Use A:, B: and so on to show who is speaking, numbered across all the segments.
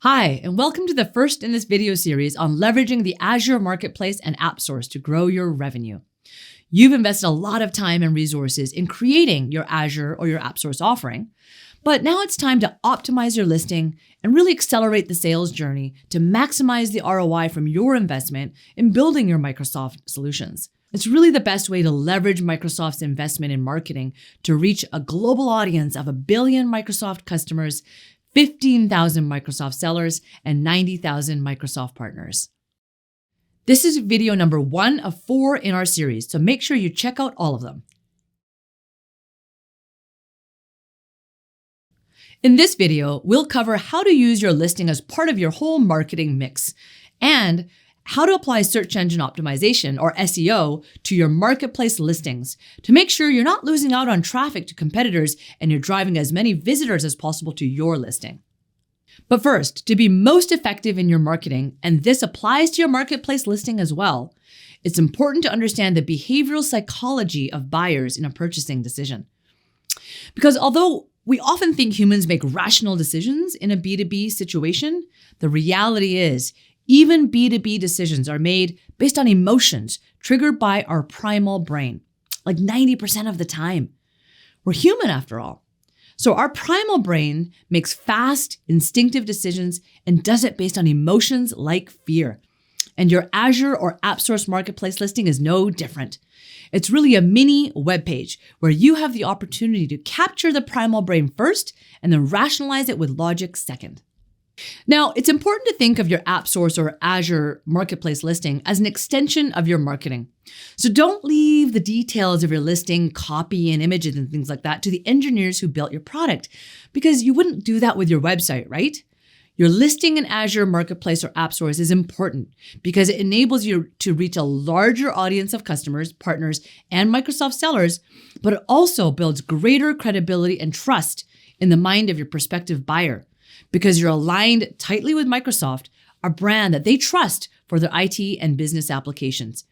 A: Hi, and welcome to the first in this video series on leveraging the Azure Marketplace and AppSource to grow your revenue. You've invested a lot of time and resources in creating your Azure or your AppSource offering, but now it's time to optimize your listing and really accelerate the sales journey to maximize the ROI from your investment in building your Microsoft solutions. It's really the best way to leverage Microsoft's investment in marketing to reach a global audience of 1 billion Microsoft customers, 15,000 Microsoft sellers, and 90,000 Microsoft partners. This is video number 1 of 4 in our series, so make sure you check out all of them. In this video, we'll cover how to use your listing as part of your whole marketing mix and how to apply search engine optimization, or SEO, to your marketplace listings to make sure you're not losing out on traffic to competitors and you're driving as many visitors as possible to your listing. But first, to be most effective in your marketing, and this applies to your marketplace listing as well, it's important to understand the behavioral psychology of buyers in a purchasing decision. Because although we often think humans make rational decisions in a B2B situation, the reality is even B2B decisions are made based on emotions triggered by our primal brain, like 90% of the time. We're human after all. So our primal brain makes fast, instinctive decisions and does it based on emotions like fear. And your Azure or AppSource marketplace listing is no different. It's really a mini webpage where you have the opportunity to capture the primal brain first and then rationalize it with logic second. Now, it's important to think of your AppSource or Azure Marketplace listing as an extension of your marketing. So don't leave the details of your listing, copy and images and things like that to the engineers who built your product, because you wouldn't do that with your website, right? Your listing in Azure Marketplace or AppSource is important because it enables you to reach a larger audience of customers, partners, and Microsoft sellers, but it also builds greater credibility and trust in the mind of your prospective buyer, because you're aligned tightly with Microsoft, a brand that they trust for their IT and business applications.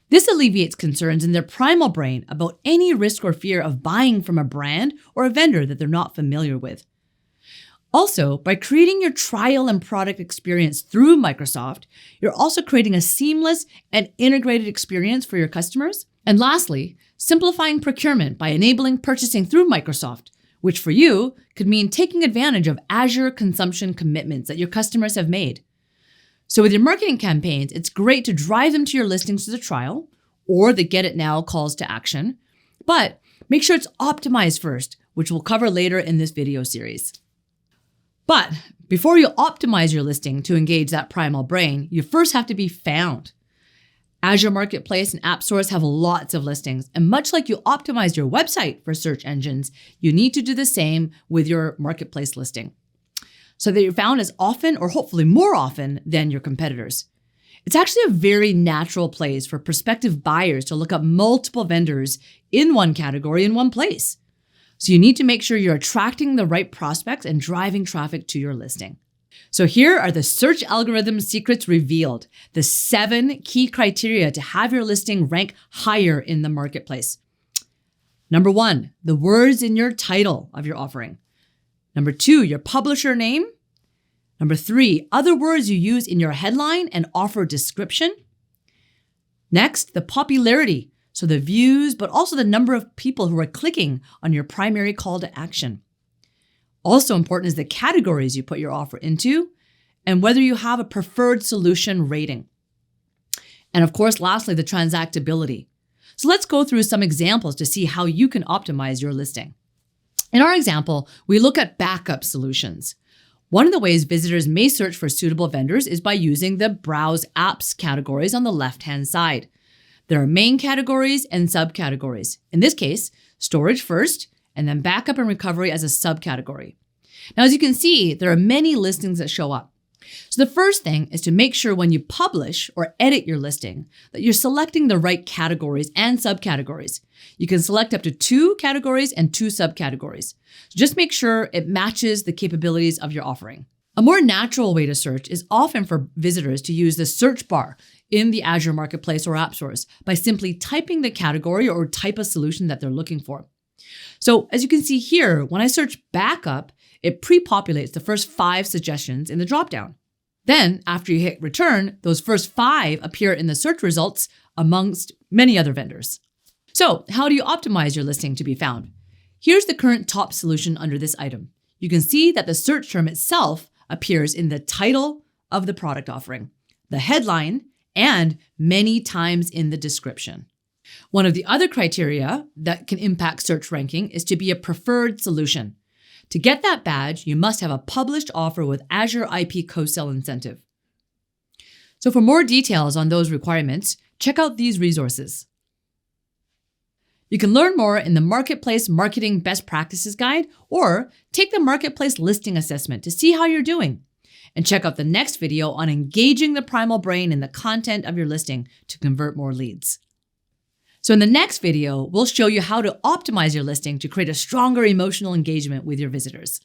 A: This alleviates concerns in their primal brain about any risk or fear of buying from a brand or a vendor that they're not familiar with. Also, by creating your trial and product experience through Microsoft, you're also creating a seamless and integrated experience for your customers. And lastly, simplifying procurement by enabling purchasing through Microsoft, which for you could mean taking advantage of Azure consumption commitments that your customers have made. So with your marketing campaigns, it's great to drive them to your listings to the trial or the get it now calls to action, but make sure it's optimized first, which we'll cover later in this video series. But before you optimize your listing to engage that primal brain, you first have to be found. Azure Marketplace and AppSource have lots of listings, and much like you optimize your website for search engines, you need to do the same with your marketplace listing so that you're found as often, or hopefully more often, than your competitors. It's actually a very natural place for prospective buyers to look up multiple vendors in one category in one place. So you need to make sure you're attracting the right prospects and driving traffic to your listing. So here are the search algorithm secrets revealed, the 7 key criteria to have your listing rank higher in the marketplace. Number 1, the words in your title of your offering. Number 2, your publisher name. Number 3, other words you use in your headline and offer description. Next, the popularity, so the views, but also the number of people who are clicking on your primary call to action. Also important is the categories you put your offer into and whether you have a preferred solution rating. And of course, lastly, the transactability. So let's go through some examples to see how you can optimize your listing. In our example, we look at backup solutions. One of the ways visitors may search for suitable vendors is by using the Browse Apps categories on the left-hand side. There are main categories and subcategories. In this case, storage first, and then backup and recovery as a subcategory. Now, as you can see, there are many listings that show up. So the first thing is to make sure when you publish or edit your listing that you're selecting the right categories and subcategories. You can select up to 2 categories and 2 subcategories. So just make sure it matches the capabilities of your offering. A more natural way to search is often for visitors to use the search bar in the Azure Marketplace or AppSource by simply typing the category or type of solution that they're looking for. So as you can see here, when I search backup, it pre-populates the first 5 suggestions in the dropdown. Then, after you hit return, those first 5 appear in the search results amongst many other vendors. So, how do you optimize your listing to be found? Here's the current top solution under this item. You can see that the search term itself appears in the title of the product offering, the headline, and many times in the description. One of the other criteria that can impact search ranking is to be a preferred solution. To get that badge, you must have a published offer with Azure IP co-sell incentive. So for more details on those requirements, check out these resources. You can learn more in the Marketplace Marketing Best Practices Guide or take the Marketplace Listing Assessment to see how you're doing. And check out the next video on engaging the primal brain in the content of your listing to convert more leads. So in the next video, we'll show you how to optimize your listing to create a stronger emotional engagement with your visitors.